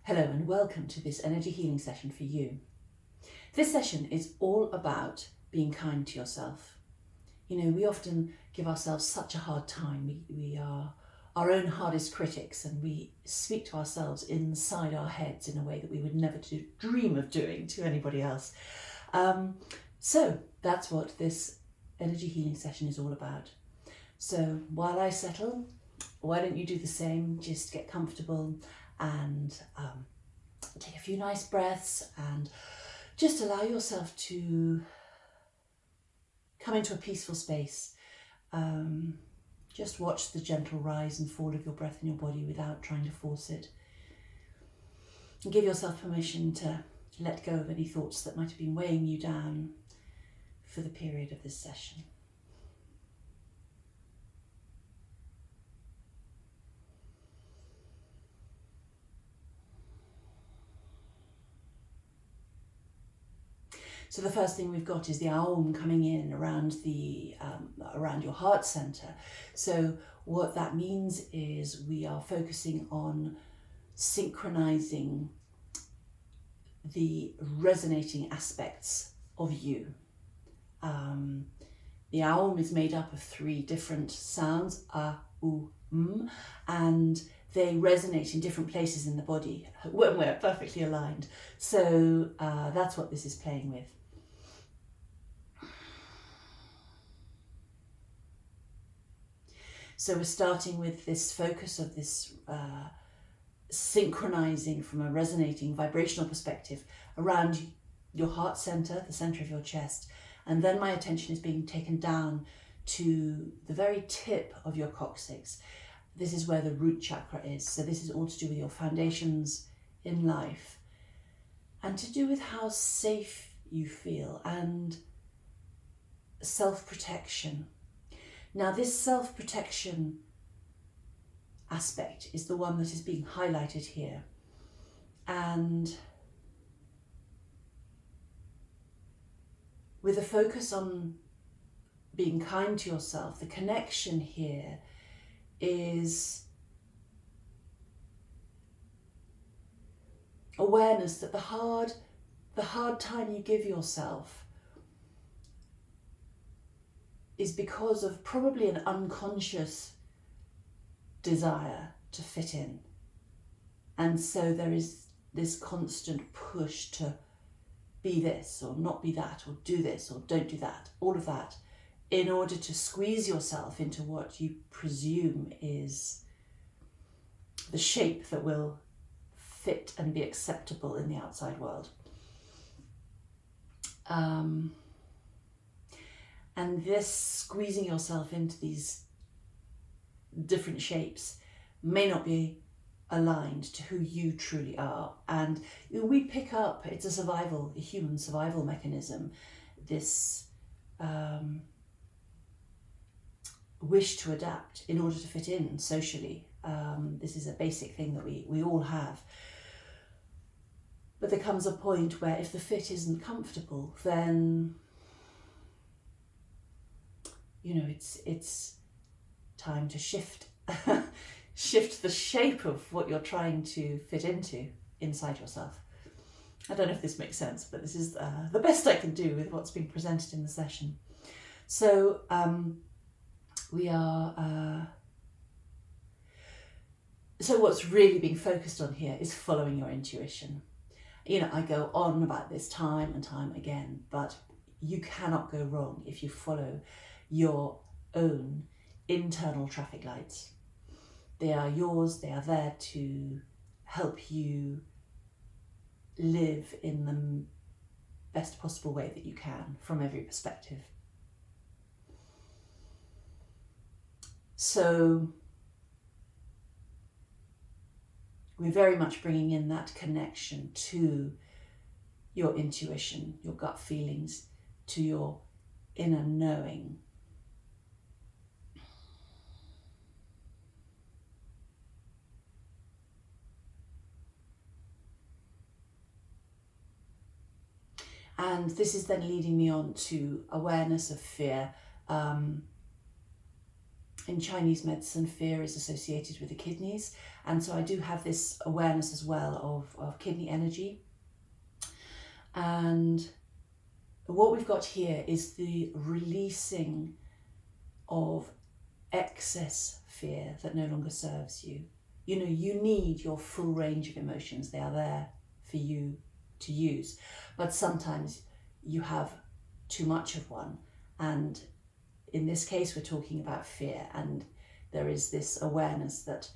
Hello and welcome to this energy healing session for you. This session is all about being kind to yourself. You know, we often give ourselves such a hard time. We are our own hardest critics, and we speak to ourselves inside our heads in a way that we would never dream of doing to anybody else. So that's what this energy healing session is all about. So while I settle, why don't you do the same? Just get comfortable and take a few nice breaths and just allow yourself to come into a peaceful space. Just watch the gentle rise and fall of your breath in your body without trying to force it. And give yourself permission to let go of any thoughts that might have been weighing you down for the period of this session. So the first thing we've got is the Aum coming in around around your heart center. So what that means is we are focusing on synchronizing the resonating aspects of you. The Aum is made up of 3 different sounds, A, U, M, and they resonate in different places in the body when we're perfectly aligned. So that's what this is playing with. So we're starting with this focus of this synchronizing from a resonating vibrational perspective around your heart center, the center of your chest. And then my attention is being taken down to the very tip of your coccyx. This is where the root chakra is. So this is all to do with your foundations in life and to do with how safe you feel and self-protection. Now, this self-protection aspect is the one that is being highlighted here. And with a focus on being kind to yourself, the connection here is awareness that the hard time you give yourself is because of probably an unconscious desire to fit in. And so there is this constant push to be this or not be that, or do this or don't do that, all of that, in order to squeeze yourself into what you presume is the shape that will fit and be acceptable in the outside world. And this squeezing yourself into these different shapes may not be aligned to who you truly are. And we pick up, it's a human survival mechanism, this wish to adapt in order to fit in socially. This is a basic thing that we all have. But there comes a point where if the fit isn't comfortable, then you know, it's time to shift the shape of what you're trying to fit into inside yourself. I don't know if this makes sense, but this is the best I can do with what's being presented in the session. So we are. So what's really being focused on here is following your intuition. You know, I go on about this time and time again, but you cannot go wrong if you follow your own internal traffic lights. They are yours, they are there to help you live in the best possible way that you can from every perspective. So we're very much bringing in that connection to your intuition, your gut feelings, to your inner knowing. And this is then leading me on to awareness of fear. in Chinese medicine, fear is associated with the kidneys. And so I do have this awareness as well of kidney energy. And what we've got here is the releasing of excess fear that no longer serves you. You know, you need your full range of emotions. They are there for you to use. But sometimes you have too much of one. And in this case, we're talking about fear. And there is this awareness that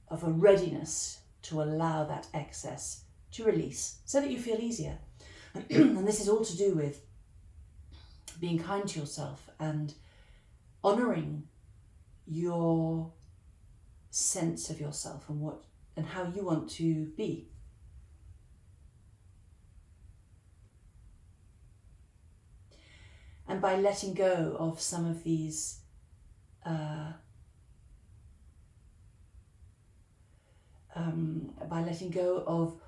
of a readiness to allow that excess to release so that you feel easier. And this is all to do with being kind to yourself and honouring your sense of yourself and what and how you want to be. And by letting go of some of these by letting go of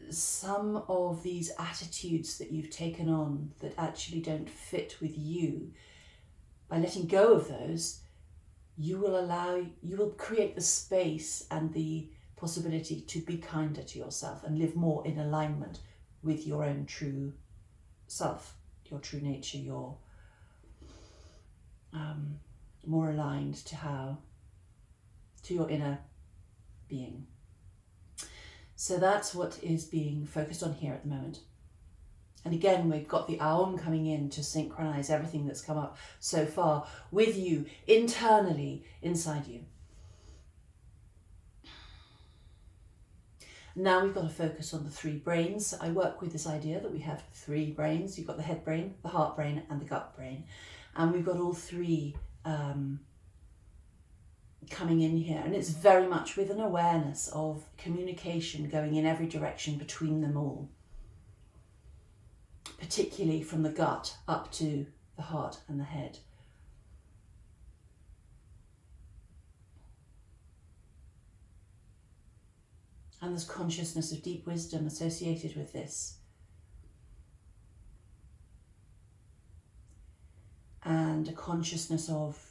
some of these attitudes that you've taken on that actually don't fit with you, by letting go of those, you will create the space and the possibility to be kinder to yourself and live more in alignment with your own true self, your true nature, your more aligned to your inner being. So that's what is being focused on here at the moment. And again, we've got the Aum coming in to synchronize everything that's come up so far with you internally inside you. Now we've got to focus on the three brains. I work with this idea that we have three brains. You've got the head brain, the heart brain, and the gut brain. And we've got all three coming in here. And it's very much with an awareness of communication going in every direction between them all, particularly from the gut up to the heart and the head. And there's consciousness of deep wisdom associated with this. And a consciousness of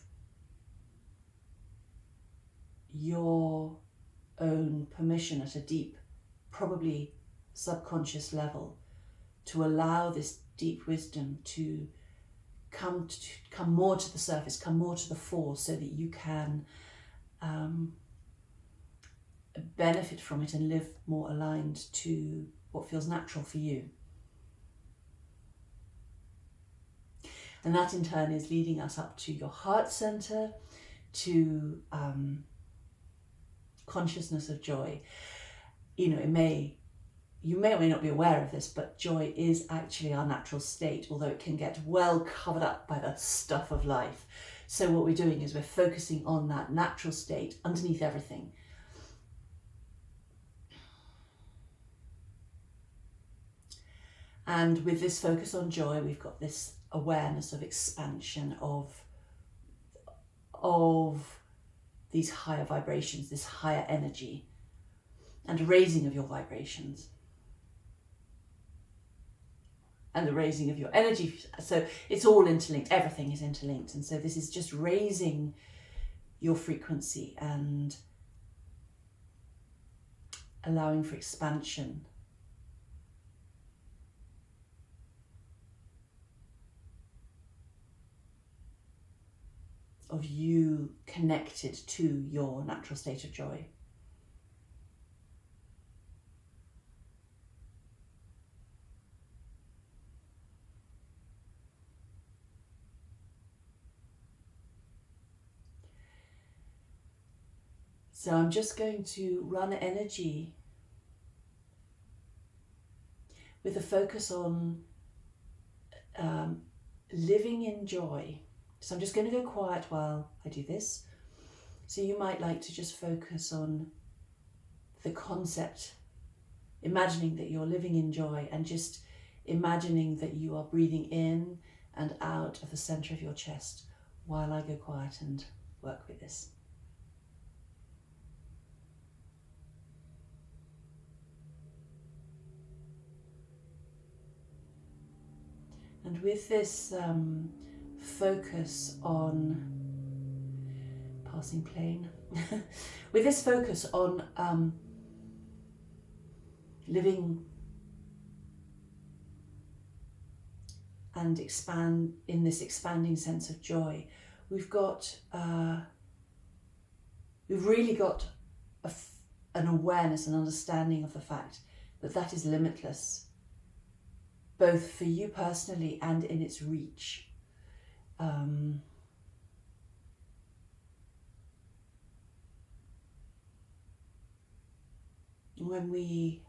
your own permission at a deep, probably subconscious level, to allow this deep wisdom to come more to the surface, come more to the fore, so that you can benefit from it and live more aligned to what feels natural for you. And that in turn is leading us up to your heart center, to consciousness of joy. You know, you may or may not be aware of this, but joy is actually our natural state, although it can get well covered up by the stuff of life. So what we're doing is we're focusing on that natural state underneath everything. And with this focus on joy, we've got this awareness of expansion of these higher vibrations, this higher energy, and a raising of your vibrations. And the raising of your energy. So it's all interlinked, everything is interlinked. And so this is just raising your frequency and allowing for expansion. Of you connected to your natural state of joy. So I'm just going to run energy with a focus on living in joy. So I'm just going to go quiet while I do this. So you might like to just focus on the concept, imagining that you're living in joy and just imagining that you are breathing in and out of the center of your chest while I go quiet and work with this. And with this focus on passing plane, with this focus on living and expand in this expanding sense of joy, we've really got an awareness and understanding of the fact that that is limitless, both for you personally and in its reach. When we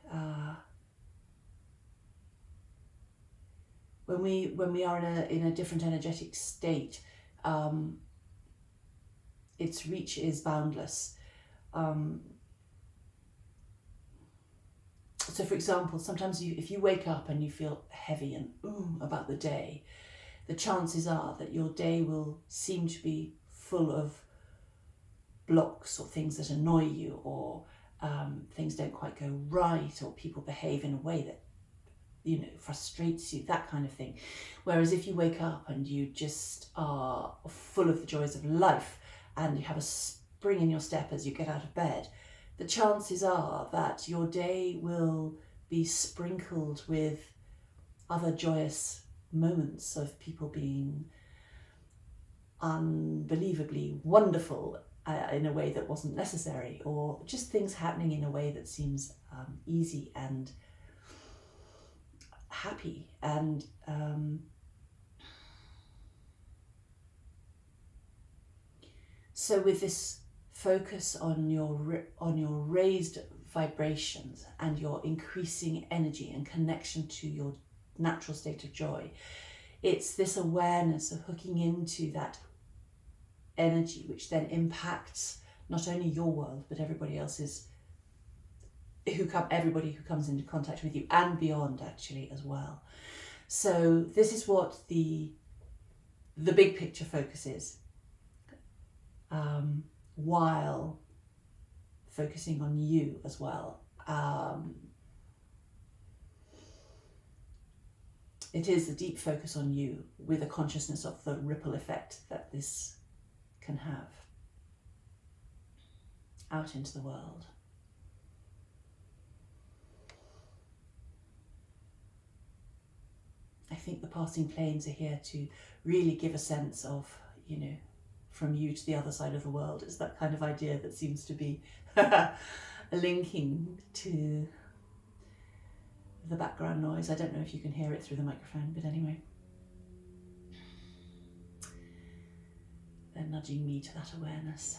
are in a different energetic state, its reach is boundless. So for example, sometimes if you wake up and you feel heavy and about the day, the chances are that your day will seem to be full of blocks or things that annoy you, or things don't quite go right, or people behave in a way that frustrates you, that kind of thing. Whereas if you wake up and you just are full of the joys of life and you have a spring in your step as you get out of bed, the chances are that your day will be sprinkled with other joyous moments of people being unbelievably wonderful in a way that wasn't necessary, or just things happening in a way that seems easy and happy. And so with this focus on your raised vibrations and your increasing energy and connection to your natural state of joy, it's this awareness of hooking into that energy, which then impacts not only your world but everybody else's, everybody who comes into contact with you, and beyond actually as well. So this is what the big picture focus is, while focusing on you as well. It is the deep focus on you with a consciousness of the ripple effect that this can have out into the world. I think the passing planes are here to really give a sense of, from you to the other side of the world. It's that kind of idea that seems to be linking to the background noise. I don't know if you can hear it through the microphone, but anyway. They're nudging me to that awareness.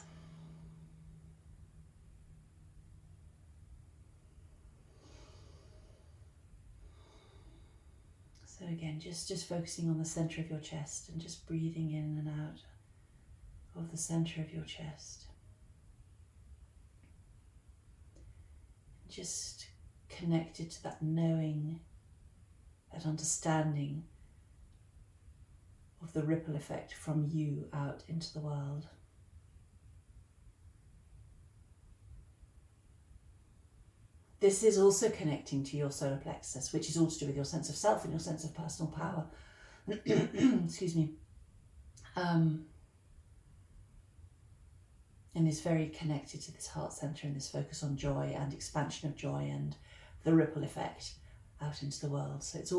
So again, just focusing on the center of your chest and just breathing in and out of the center of your chest. Just connected to that knowing, that understanding of the ripple effect from you out into the world. This is also connecting to your solar plexus, which is all to do with your sense of self and your sense of personal power. Excuse me. And is very connected to this heart center and this focus on joy and expansion of joy and the ripple effect out into the world. So it's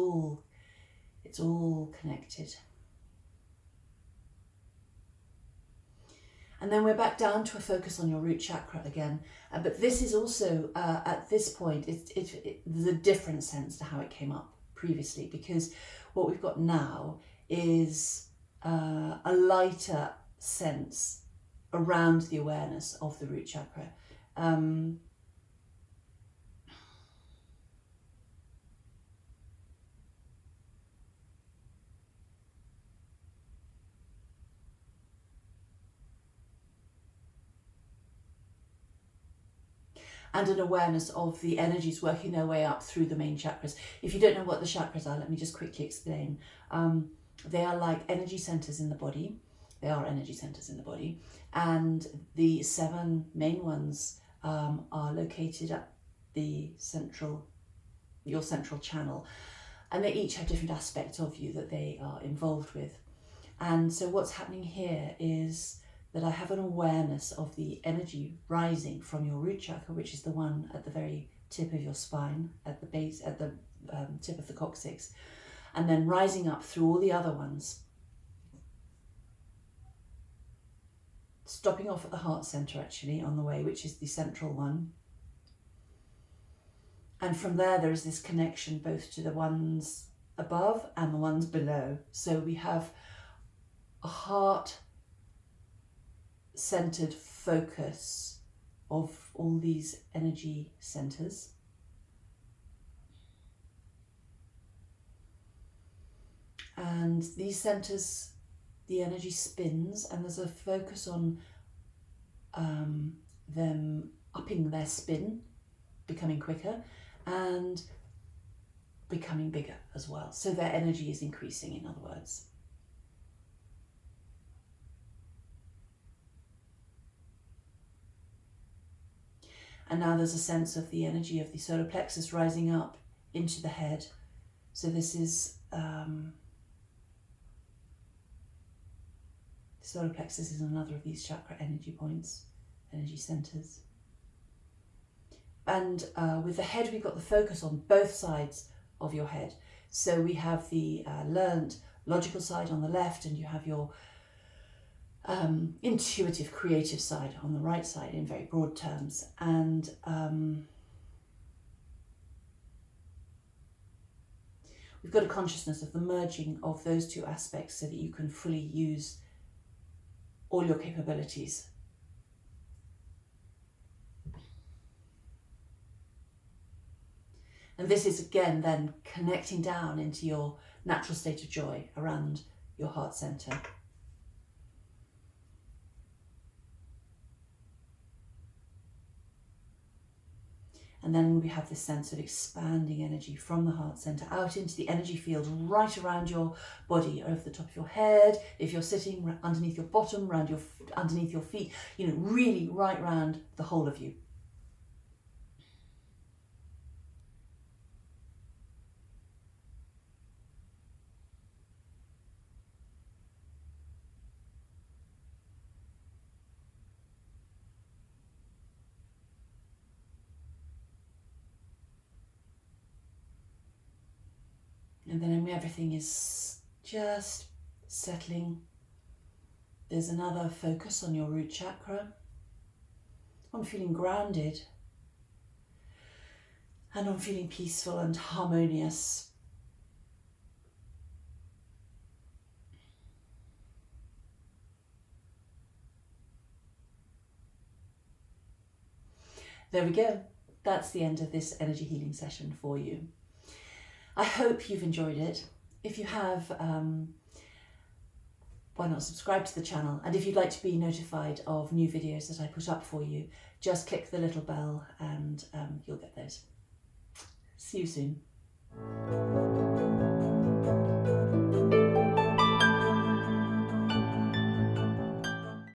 all connected. And then we're back down to a focus on your root chakra again. But this is also, at this point, there's a different sense to how it came up previously, because what we've got now is a lighter sense around the awareness of the root chakra. And an awareness of the energies working their way up through the main chakras. If you don't know what the chakras are, let me just quickly explain. They are like energy centers in the body. They are energy centers in the body. And the 7 main ones are located at your central channel. And they each have different aspects of you that they are involved with. And so what's happening here is that I have an awareness of the energy rising from your root chakra, which is the one at the very tip of your spine, at the base, at the tip of the coccyx, and then rising up through all the other ones, stopping off at the heart center actually on the way, which is the central one. And from there is this connection both to the ones above and the ones below. So we have a heart-centered focus of all these energy centers. And these centers, the energy spins, and there's a focus on them upping their spin, becoming quicker, and becoming bigger as well. So their energy is increasing, in other words. And now there's a sense of the energy of the solar plexus rising up into the head. So this is, solar plexus is another of these chakra energy points, energy centers. And with the head, we've got the focus on both sides of your head. So we have the learned logical side on the left, and you have your intuitive, creative side on the right side in very broad terms. And we've got a consciousness of the merging of those two aspects so that you can fully use all your capabilities. And this is again then connecting down into your natural state of joy around your heart center. And then we have this sense of expanding energy from the heart center out into the energy field right around your body, over the top of your head, if you're sitting underneath your bottom, underneath your feet, really right around the whole of you. And then when everything is just settling, there's another focus on your root chakra, on feeling grounded and on feeling peaceful and harmonious. There we go. That's the end of this energy healing session for you. I hope you've enjoyed it. If you have, why not subscribe to the channel? And if you'd like to be notified of new videos that I put up for you, just click the little bell and you'll get those. See you soon.